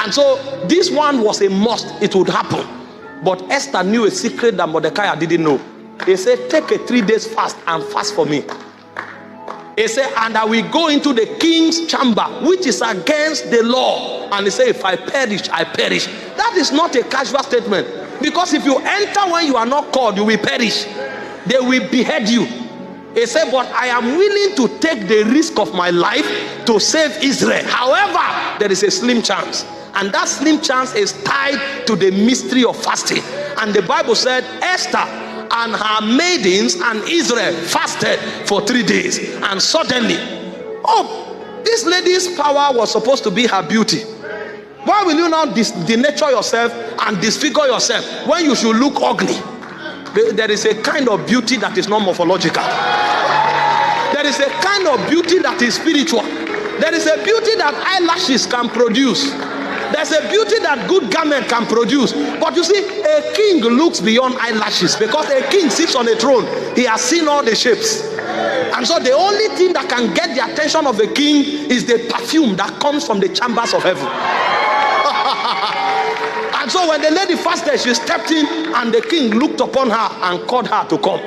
And so this one was a must, it would happen. But Esther knew a secret that Mordecai didn't know. He said, take a 3 days fast and fast for me. He said, and I will go into the king's chamber, which is against the law. And he said, if I perish, I perish. That is not a casual statement. Because if you enter when you are not called, you will perish. They will behead you. He said, but I am willing to take the risk of my life to save Israel. However, there is a slim chance. And that slim chance is tied to the mystery of fasting. And the Bible said, Esther and her maidens and Israel fasted for 3 days. And suddenly, this lady's power was supposed to be her beauty. Why will you now denature yourself and disfigure yourself when you should look ugly? There is a kind of beauty that is not morphological. There is a kind of beauty that is spiritual. There is a beauty that eyelashes can produce. There's a beauty that good garment can produce. But you see, a king looks beyond eyelashes, because a king sits on a throne. He has seen all the shapes. And so the only thing that can get the attention of a king is the perfume that comes from the chambers of heaven. And so when the lady fasted, she stepped in, and the king looked upon her and called her to come.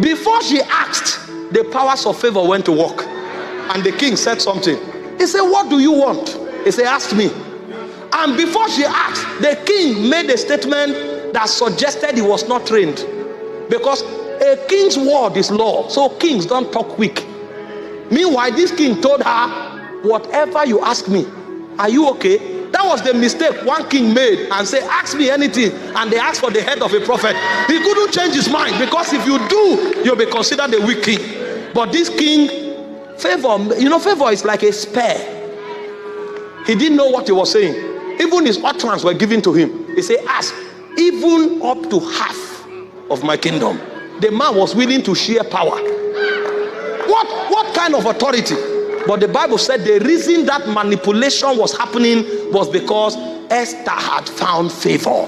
Before she asked, the powers of favor went to work. And the king said something. He said, what do you want? He said, ask me. And before she asked, the king made a statement that suggested he was not trained. Because a king's word is law. So kings don't talk quick. Meanwhile, this king told her, whatever you ask me, are you okay? That was the mistake one king made, and say, ask me anything. And they asked for the head of a prophet. He couldn't change his mind, because if you do, you'll be considered a weak king. But this king, favor, favor is like a spare. He didn't know what he was saying. Even his utterance were given to him. He said, ask, even up to half of my kingdom. The man was willing to share power. What kind of authority? But the Bible said the reason that manipulation was happening was because Esther had found favor.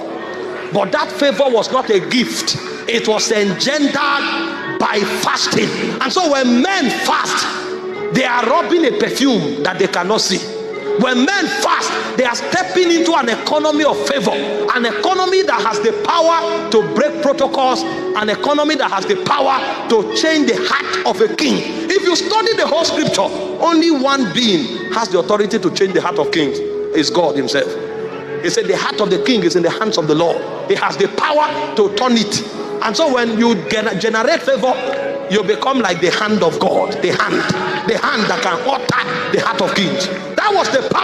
But that favor was not a gift. It was engendered by fasting. And so when men fast, they are rubbing a perfume that they cannot see. When men fast, they are stepping into an economy of favor, an economy that has the power to break protocols, an economy that has the power to change the heart of a king. If you study the whole scripture, only one being has the authority to change the heart of kings. It's God himself. He said the heart of the king is in the hands of the Lord. He has the power to turn it. And so when you generate favor, you become like the hand of God. The hand that can utter the heart of kings. That was the power.